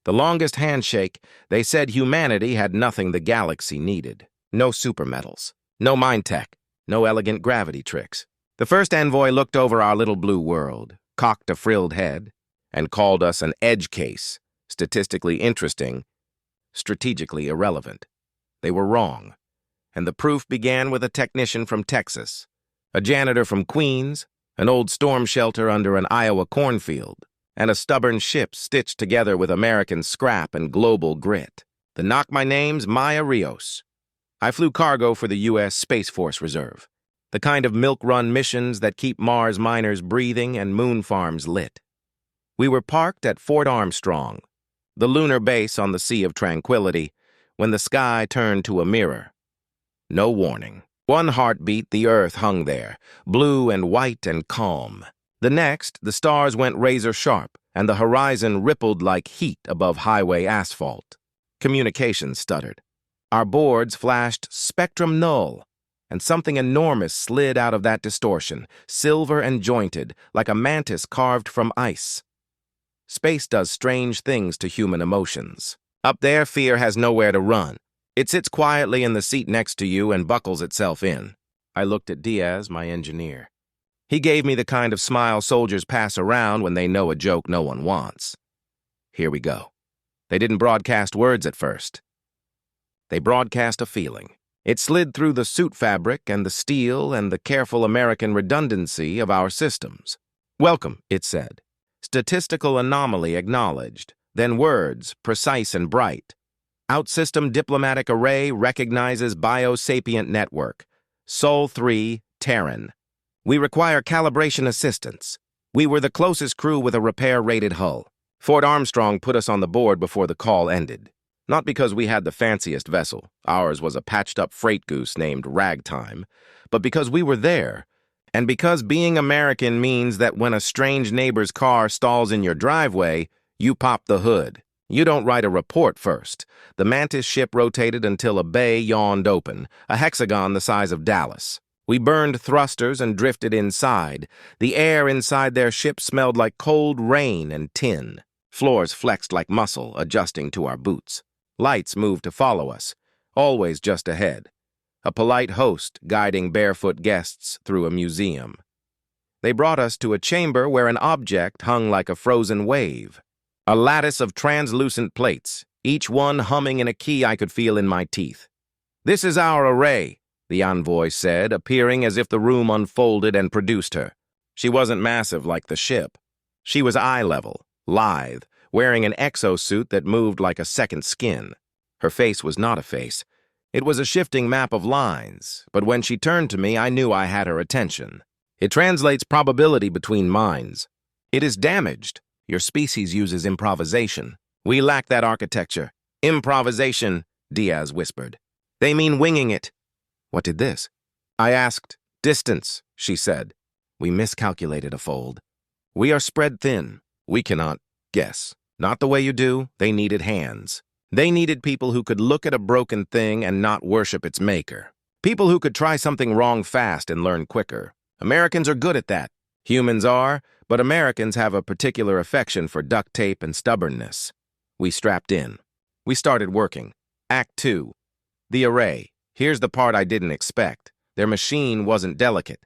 The longest handshake, they said humanity had nothing the galaxy needed. No supermetals, no mind tech, no elegant gravity tricks. The first envoy looked over our little blue world, cocked a frilled head, and called us an edge case, statistically interesting, strategically irrelevant. They were wrong, and the proof began with a technician from Texas, a janitor from Queens, an old storm shelter under an Iowa cornfield, and a stubborn ship stitched together with American scrap and global grit. The knock my name's Maya Rios. I flew cargo for the U.S. Space Force Reserve, the kind of milk-run missions that keep Mars miners breathing and moon farms lit. We were parked at Fort Armstrong, the lunar base on the Sea of Tranquility, when the sky turned to a mirror. No warning. One heartbeat, the Earth hung there, blue and white and calm. The next, the stars went razor-sharp, and the horizon rippled like heat above highway asphalt. Communications stuttered. Our boards flashed spectrum null, and something enormous slid out of that distortion, silver and jointed, like a mantis carved from ice. Space does strange things to human emotions. Up there, fear has nowhere to run. It sits quietly in the seat next to you and buckles itself in. I looked at Diaz, my engineer. He gave me the kind of smile soldiers pass around when they know a joke no one wants. Here we go. They didn't broadcast words at first. They broadcast a feeling. It slid through the suit fabric and the steel and the careful American redundancy of our systems. Welcome, it said. Statistical anomaly acknowledged. Then words, precise and bright. Outsystem diplomatic array recognizes biosapient network. Sol 3, Terran. We require calibration assistance. We were the closest crew with a repair-rated hull. Fort Armstrong put us on the board before the call ended. Not because we had the fanciest vessel, ours was a patched-up freight goose named Ragtime, but because we were there, and because being American means that when a strange neighbor's car stalls in your driveway, you pop the hood. You don't write a report first. The Mantis ship rotated until a bay yawned open, a hexagon the size of Dallas. We burned thrusters and drifted inside. The air inside their ship smelled like cold rain and tin. Floors flexed like muscle, adjusting to our boots. Lights moved to follow us, always just ahead. A polite host guiding barefoot guests through a museum. They brought us to a chamber where an object hung like a frozen wave. A lattice of translucent plates, each one humming in a key I could feel in my teeth. "This is our array," the envoy said, appearing as if the room unfolded and produced her. She wasn't massive like the ship. She was eye-level, lithe, wearing an exosuit that moved like a second skin. Her face was not a face. It was a shifting map of lines, but when she turned to me, I knew I had her attention. "It translates probability between minds. It is damaged. Your species uses improvisation. We lack that architecture." "Improvisation," Diaz whispered. "They mean winging it." "What did this?" I asked. "Distance," she said. "We miscalculated a fold. We are spread thin. We cannot guess. Not the way you do. They needed hands. They needed people who could look at a broken thing and not worship its maker. People who could try something wrong fast and learn quicker. Americans are good at that. Humans are, but Americans have a particular affection for duct tape and stubbornness. We strapped in. We started working. Act 2. The array. Here's the part I didn't expect. Their machine wasn't delicate.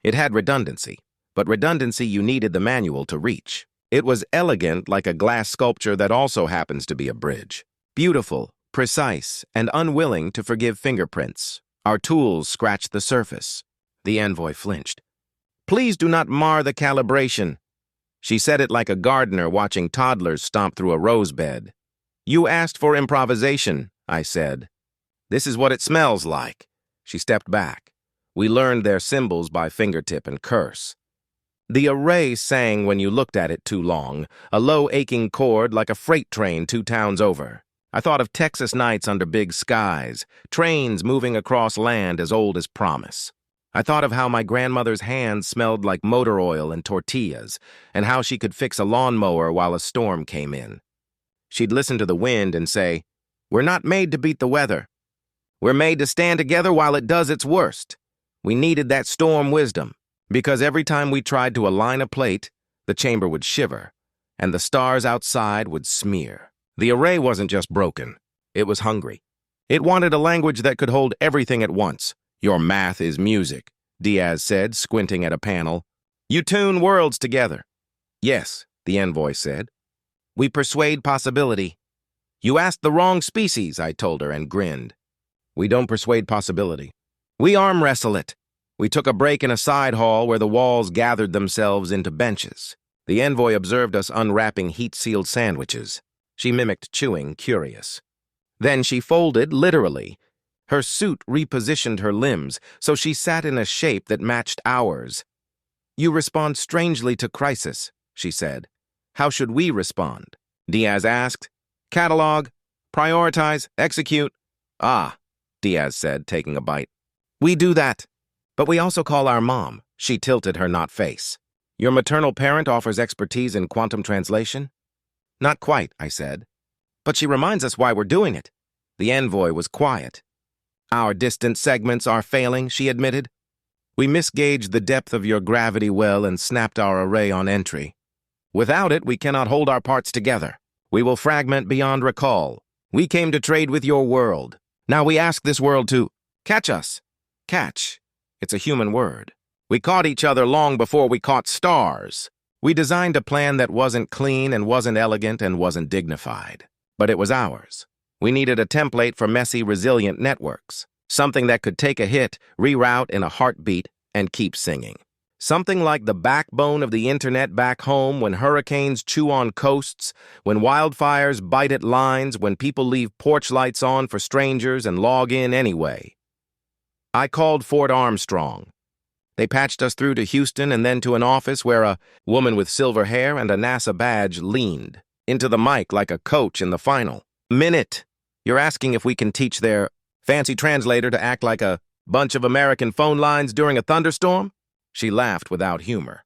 It had redundancy, but redundancy you needed the manual to reach. It was elegant like a glass sculpture that also happens to be a bridge. Beautiful, precise, and unwilling to forgive fingerprints. Our tools scratched the surface. The envoy flinched. "Please do not mar the calibration." She said it like a gardener watching toddlers stomp through a rose bed. "You asked for improvisation," I said. "This is what it smells like." She stepped back. We learned their symbols by fingertip and curse. The array sang when you looked at it too long, a low aching chord like a freight train 2 towns over. I thought of Texas nights under big skies, trains moving across land as old as promise. I thought of how my grandmother's hands smelled like motor oil and tortillas, and how she could fix a lawnmower while a storm came in. She'd listen to the wind and say, "We're not made to beat the weather. We're made to stand together while it does its worst." We needed that storm wisdom, because every time we tried to align a plate, the chamber would shiver, and the stars outside would smear. The array wasn't just broken. It was hungry. It wanted a language that could hold everything at once. Your math is music, Diaz said, squinting at a panel. You tune worlds together. Yes, the envoy said. We persuade possibility. You asked the wrong species, I told her and grinned. We don't persuade possibility. We arm wrestle it. We took a break in a side hall where the walls gathered themselves into benches. The envoy observed us unwrapping heat-sealed sandwiches. She mimicked chewing, curious. Then she folded, literally. Her suit repositioned her limbs, so she sat in a shape that matched ours. You respond strangely to crisis, she said. How should we respond? Diaz asked. Catalog, prioritize, execute. Ah, Diaz said, taking a bite. We do that. But we also call our mom. She tilted her not face. Your maternal parent offers expertise in quantum translation? Not quite, I said. But she reminds us why we're doing it. The envoy was quiet. Our distant segments are failing, she admitted. We misgauged the depth of your gravity well and snapped our array on entry. Without it, we cannot hold our parts together. We will fragment beyond recall. We came to trade with your world. Now we ask this world to catch us. Catch. It's a human word. We caught each other long before we caught stars. We designed a plan that wasn't clean and wasn't elegant and wasn't dignified. But it was ours. We needed a template for messy, resilient networks. Something that could take a hit, reroute in a heartbeat, and keep singing. Something like the backbone of the internet back home when hurricanes chew on coasts, when wildfires bite at lines, when people leave porch lights on for strangers and log in anyway. I called Fort Armstrong. They patched us through to Houston and then to an office where a woman with silver hair and a NASA badge leaned into the mic like a coach in the final. Minute. You're asking if we can teach their fancy translator to act like a bunch of American phone lines during a thunderstorm? She laughed without humor.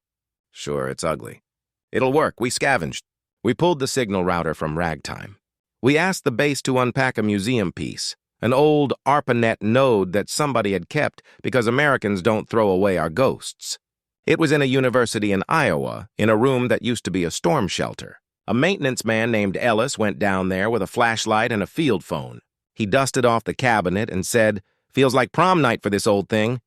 Sure, it's ugly. It'll work. We scavenged. We pulled the signal router from ragtime. We asked the base to unpack a museum piece, an old ARPANET node that somebody had kept because Americans don't throw away our ghosts. It was in a university in Iowa, in a room that used to be a storm shelter. A maintenance man named Ellis went down there with a flashlight and a field phone. He dusted off the cabinet and said, "Feels like prom night for this old thing."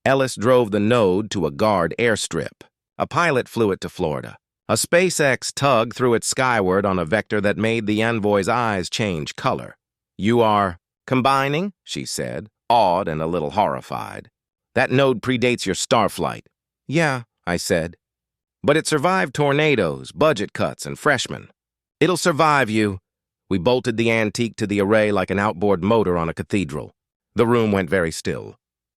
Ellis drove the node to a guard airstrip. A pilot flew it to Florida. A SpaceX tug threw it skyward on a vector that made the envoy's eyes change color. You are combining, she said, awed and a little horrified. That node predates your starflight. Yeah, I said. But it survived tornadoes, budget cuts, and freshmen. It'll survive you. We bolted the antique to the array like an outboard motor on a cathedral. The room went very still.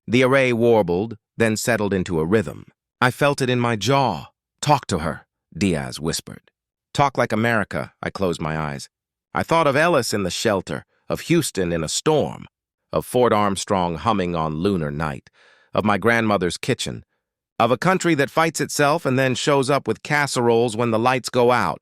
The array warbled, then settled into a rhythm. I felt it in my jaw. Talk to her, Diaz whispered. Talk like America, I closed my eyes. I thought of Ellis in the shelter, of Houston in a storm, of Fort Armstrong humming on lunar night, of my grandmother's kitchen, of a country that fights itself and then shows up with casseroles when the lights go out.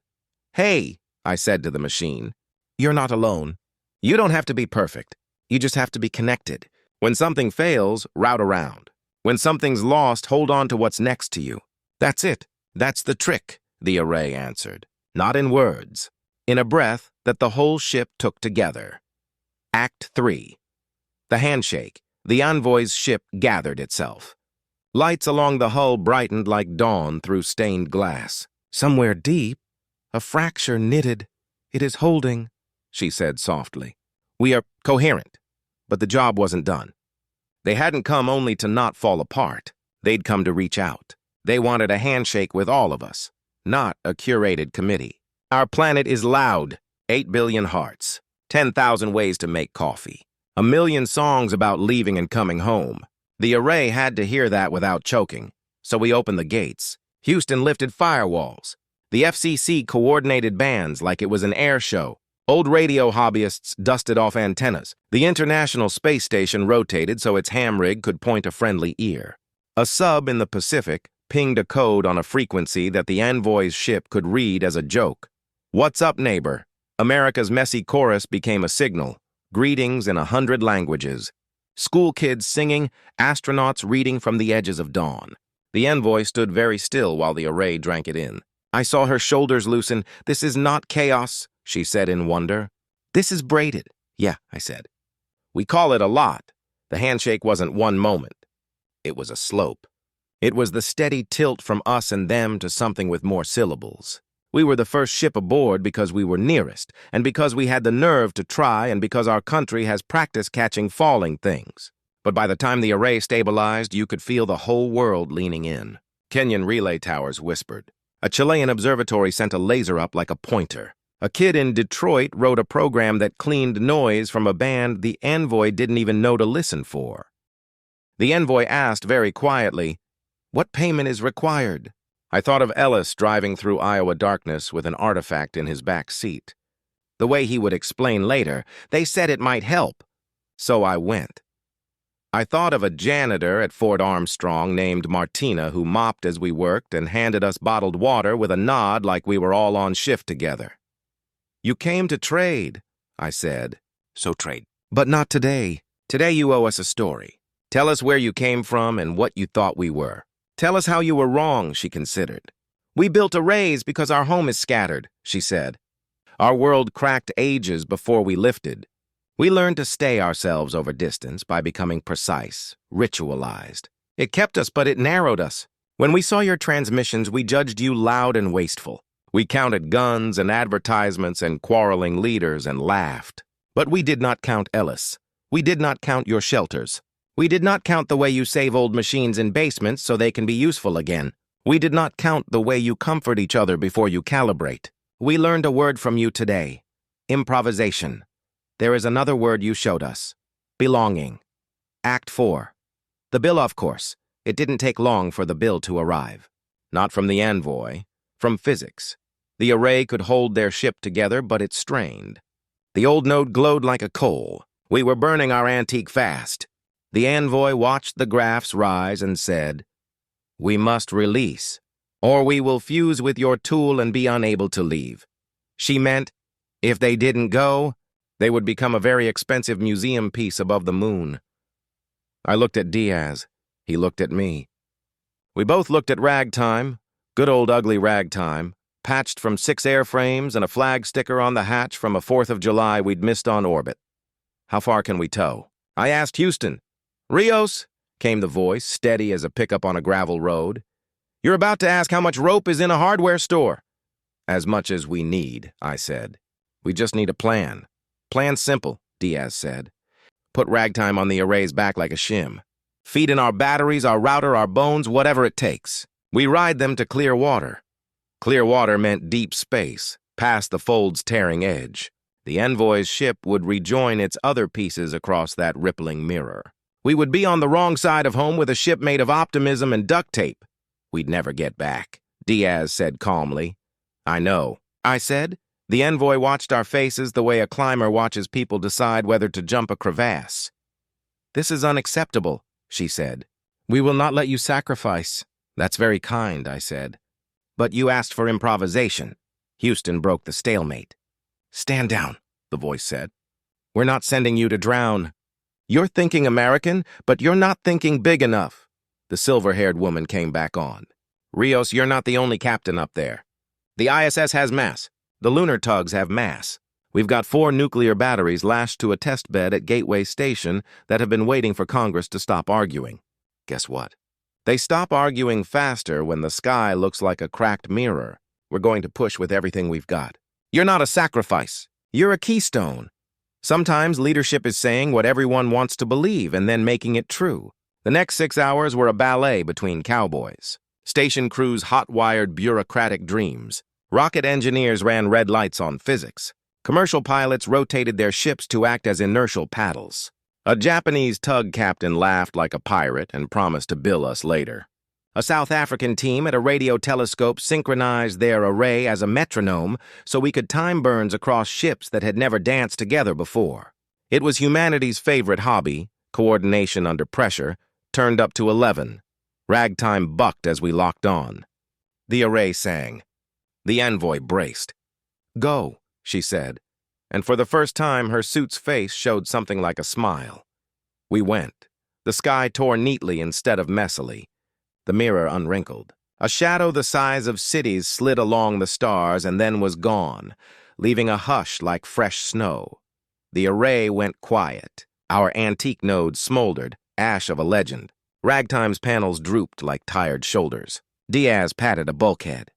Hey, I said to the machine, you're not alone. You don't have to be perfect. You just have to be connected. When something fails, route around. When something's lost, hold on to what's next to you. That's it. That's the trick, the array answered. Not in words. In a breath that the whole ship took together. Act 3. The handshake. The envoy's ship gathered itself. Lights along the hull brightened like dawn through stained glass. Somewhere deep, a fracture knitted. It is holding, she said softly. We are coherent. But the job wasn't done. They hadn't come only to not fall apart. They'd come to reach out. They wanted a handshake with all of us, not a curated committee. Our planet is loud. 8 billion hearts. 10,000 ways to make coffee. 1 million songs about leaving and coming home. The array had to hear that without choking. So we opened the gates. Houston lifted firewalls. The FCC coordinated bands like it was an air show. Old radio hobbyists dusted off antennas. The International Space Station rotated so its ham rig could point a friendly ear. A sub in the Pacific pinged a code on a frequency that the envoy's ship could read as a joke. What's up, neighbor? America's messy chorus became a signal. Greetings in 100 languages. School kids singing, astronauts reading from the edges of dawn. The envoy stood very still while the array drank it in. I saw her shoulders loosen. This is not chaos, she said in wonder. This is braided. Yeah, I said. We call it a lot. The handshake wasn't one moment. It was a slope. It was the steady tilt from us and them to something with more syllables. We were the first ship aboard because we were nearest, and because we had the nerve to try, and because our country has practice catching falling things. But by the time the array stabilized, you could feel the whole world leaning in. Kenyan relay towers whispered. A Chilean observatory sent a laser up like a pointer. A kid in Detroit wrote a program that cleaned noise from a band the envoy didn't even know to listen for. The envoy asked very quietly, "What payment is required?" I thought of Ellis driving through Iowa darkness with an artifact in his back seat. The way he would explain later, they said it might help. So I went. I thought of a janitor at Fort Armstrong named Martina who mopped as we worked and handed us bottled water with a nod like we were all on shift together. You came to trade, I said. So trade. But not today. Today you owe us a story. Tell us where you came from and what you thought we were. Tell us how you were wrong, she considered. We built arrays because our home is scattered, she said. Our world cracked ages before we lifted. We learned to stay ourselves over distance by becoming precise, ritualized. It kept us, but it narrowed us. When we saw your transmissions, we judged you loud and wasteful. We counted guns and advertisements and quarreling leaders and laughed. But we did not count Ellis. We did not count your shelters. We did not count the way you save old machines in basements so they can be useful again. We did not count the way you comfort each other before you calibrate. We learned a word from you today. Improvisation. There is another word you showed us. Belonging. Act 4. The bill, of course. It didn't take long for the bill to arrive. Not from the envoy. From physics. The array could hold their ship together, but it strained. The old node glowed like a coal. We were burning our antique fast. The envoy watched the graphs rise and said, "We must release, or we will fuse with your tool and be unable to leave." She meant, if they didn't go, they would become a very expensive museum piece above the moon. I looked at Diaz. He looked at me. We both looked at ragtime, good old ugly ragtime, patched from 6 airframes and a flag sticker on the hatch from a 4th of July we'd missed on orbit. How far can we tow? I asked Houston. Rios, came the voice, steady as a pickup on a gravel road. You're about to ask how much rope is in a hardware store. As much as we need, I said. We just need a plan. Plan's simple, Diaz said. Put ragtime on the array's back like a shim. Feed in our batteries, our router, our bones, whatever it takes. We ride them to clear water. Clear water meant deep space, past the fold's tearing edge. The envoy's ship would rejoin its other pieces across that rippling mirror. We would be on the wrong side of home with a ship made of optimism and duct tape. We'd never get back, Diaz said calmly. I know, I said. The envoy watched our faces the way a climber watches people decide whether to jump a crevasse. This is unacceptable, she said. We will not let you sacrifice. That's very kind, I said. But you asked for improvisation. Houston broke the stalemate. Stand down, the voice said. We're not sending you to drown. You're thinking American, but you're not thinking big enough. The silver-haired woman came back on. Rios, you're not the only captain up there. The ISS has mass. The lunar tugs have mass. We've got 4 nuclear batteries lashed to a test bed at Gateway Station that have been waiting for Congress to stop arguing. Guess what? They stop arguing faster when the sky looks like a cracked mirror. We're going to push with everything we've got. You're not a sacrifice. You're a keystone. Sometimes leadership is saying what everyone wants to believe and then making it true. The next 6 hours were a ballet between cowboys. Station crews hot-wired bureaucratic dreams. Rocket engineers ran red lights on physics. Commercial pilots rotated their ships to act as inertial paddles. A Japanese tug captain laughed like a pirate and promised to bill us later. A South African team at a radio telescope synchronized their array as a metronome so we could time burns across ships that had never danced together before. It was humanity's favorite hobby, coordination under pressure, turned up to 11. Ragtime bucked as we locked on. The array sang. The envoy braced. Go, she said, and for the first time her suit's face showed something like a smile. We went. The sky tore neatly instead of messily. The mirror unwrinkled. A shadow the size of cities slid along the stars and then was gone. leaving a hush like fresh snow. The array went quiet. Our antique nodes smoldered, ash of a legend. Ragtime's panels drooped like tired shoulders. Diaz patted a bulkhead.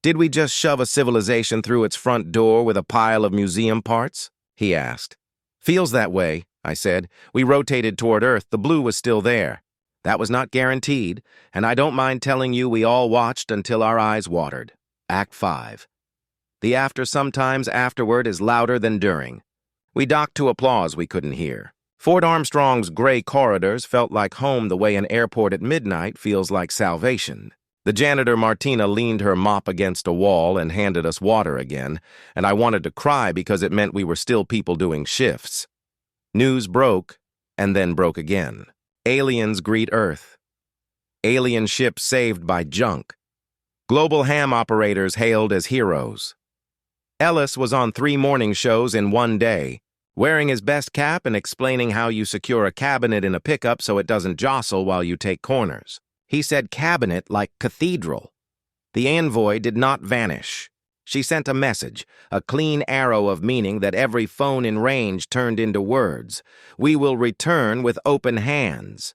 "Did we just shove a civilization through its front door with a pile of museum parts?" he asked. "Feels that way," I said. "We rotated toward Earth. The blue was still there. That was not guaranteed, and I don't mind telling you we all watched until our eyes watered." Act 5. The after sometimes afterward is louder than during. We docked to applause we couldn't hear. Fort Armstrong's gray corridors felt like home the way an airport at midnight feels like salvation. The janitor Martina leaned her mop against a wall and handed us water again, and I wanted to cry because it meant we were still people doing shifts. News broke, and then broke again. Aliens greet Earth. Alien ships saved by junk. Global ham operators hailed as heroes. Ellis was on 3 morning shows in one day, wearing his best cap and explaining how you secure a cabinet in a pickup so it doesn't jostle while you take corners. He said cabinet like cathedral. The envoy did not vanish. She sent a message, a clean arrow of meaning that every phone in range turned into words. "We will return with open hands.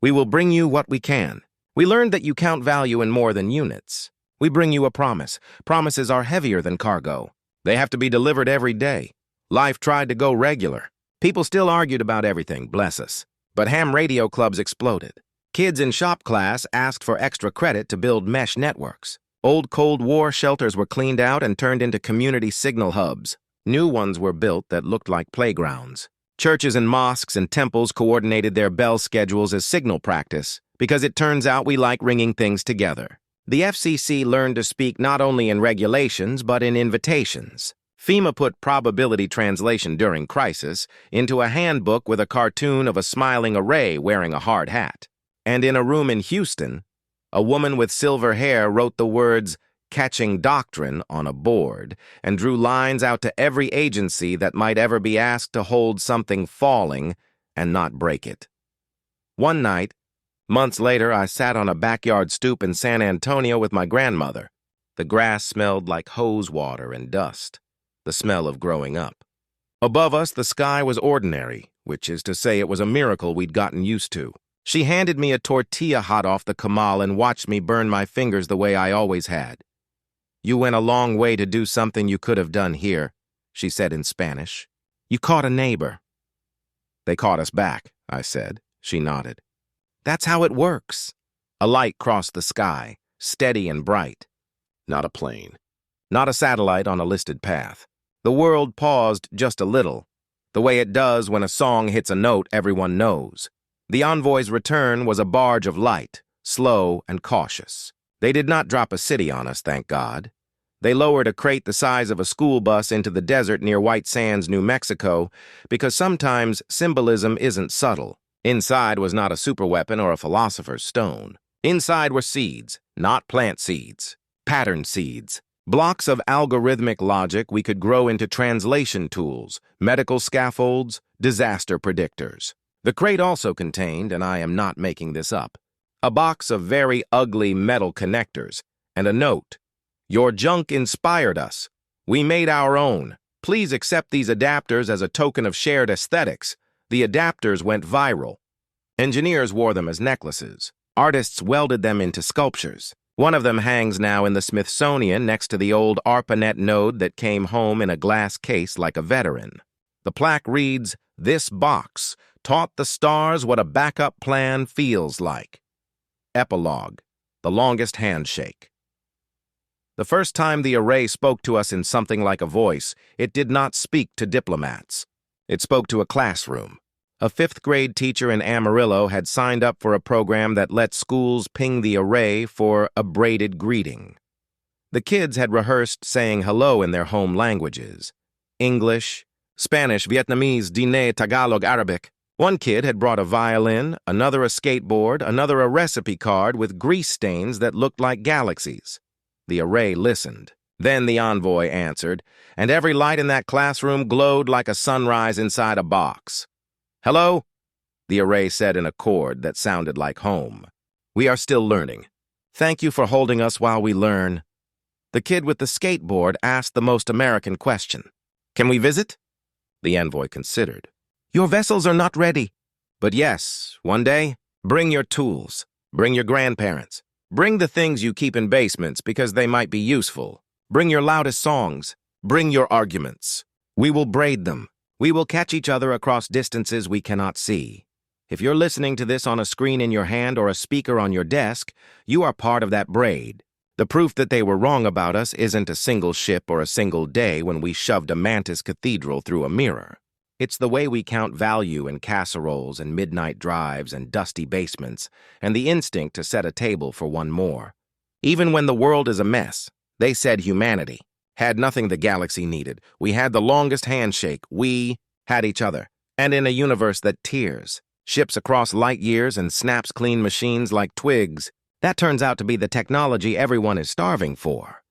We will bring you what we can. We learned that you count value in more than units. We bring you a promise. Promises are heavier than cargo. They have to be delivered every day. Life tried to go regular. People still argued about everything, bless us. But ham radio clubs exploded. Kids in shop class asked for extra credit to build mesh networks. Old Cold War shelters were cleaned out and turned into community signal hubs. New ones were built that looked like playgrounds. Churches and mosques and temples coordinated their bell schedules as signal practice, because it turns out we like ringing things together. The FCC learned to speak not only in regulations but in invitations. FEMA put probability translation during crisis into a handbook with a cartoon of a smiling array wearing a hard hat. And in a room in Houston, a woman with silver hair wrote the words "catching doctrine" on a board and drew lines out to every agency that might ever be asked to hold something falling and not break it. One night, months later, I sat on a backyard stoop in San Antonio with my grandmother. The grass smelled like hose water and dust, the smell of growing up. Above us, the sky was ordinary, which is to say it was a miracle we'd gotten used to. She handed me a tortilla hot off the comal and watched me burn my fingers the way I always had. "You went a long way to do something you could have done here," she said in Spanish. "You caught a neighbor." "They caught us back," I said. She nodded. "That's how it works." A light crossed the sky, steady and bright. Not a plane. Not a satellite on a listed path. The world paused just a little, the way it does when a song hits a note everyone knows. The envoy's return was a barge of light, slow and cautious. They did not drop a city on us, thank God. They lowered a crate the size of a school bus into the desert near White Sands, New Mexico, because sometimes symbolism isn't subtle. Inside was not a superweapon or a philosopher's stone. Inside were seeds, not plant seeds, pattern seeds. Blocks of algorithmic logic we could grow into translation tools, medical scaffolds, disaster predictors. The crate also contained, and I am not making this up, a box of very ugly metal connectors and a note. "Your junk inspired us. We made our own. Please accept these adapters as a token of shared aesthetics." The adapters went viral. Engineers wore them as necklaces. Artists welded them into sculptures. One of them hangs now in the Smithsonian next to the old ARPANET node that came home in a glass case like a veteran. The plaque reads, "This box taught the stars what a backup plan feels like." Epilogue: The Longest Handshake. The first time the array spoke to us in something like a voice, it did not speak to diplomats. It spoke to a classroom. A 5th grade teacher in Amarillo had signed up for a program that let schools ping the array for a braided greeting. The kids had rehearsed saying hello in their home languages: English, Spanish, Vietnamese, Diné, Tagalog, Arabic. One kid had brought a violin, another a skateboard, another a recipe card with grease stains that looked like galaxies. The array listened. Then the envoy answered, and every light in that classroom glowed like a sunrise inside a box. "Hello?" the array said in a chord that sounded like home. "We are still learning. Thank you for holding us while we learn." The kid with the skateboard asked the most American question. Can we visit? The envoy considered. Your vessels are not ready. But yes, one day, bring your tools. Bring your grandparents. Bring the things you keep in basements because they might be useful. Bring your loudest songs. Bring your arguments. We will braid them. We will catch each other across distances we cannot see. If you're listening to this on a screen in your hand or a speaker on your desk, you are part of that braid. The proof that they were wrong about us isn't a single ship or a single day when we shoved a Mantis cathedral through a mirror. It's the way we count value in casseroles and midnight drives and dusty basements, and the instinct to set a table for one more. Even when the world is a mess, they said humanity had nothing the galaxy needed. We had the longest handshake. We had each other. And in a universe that tears, ships across light years and snaps clean machines like twigs, that turns out to be the technology everyone is starving for.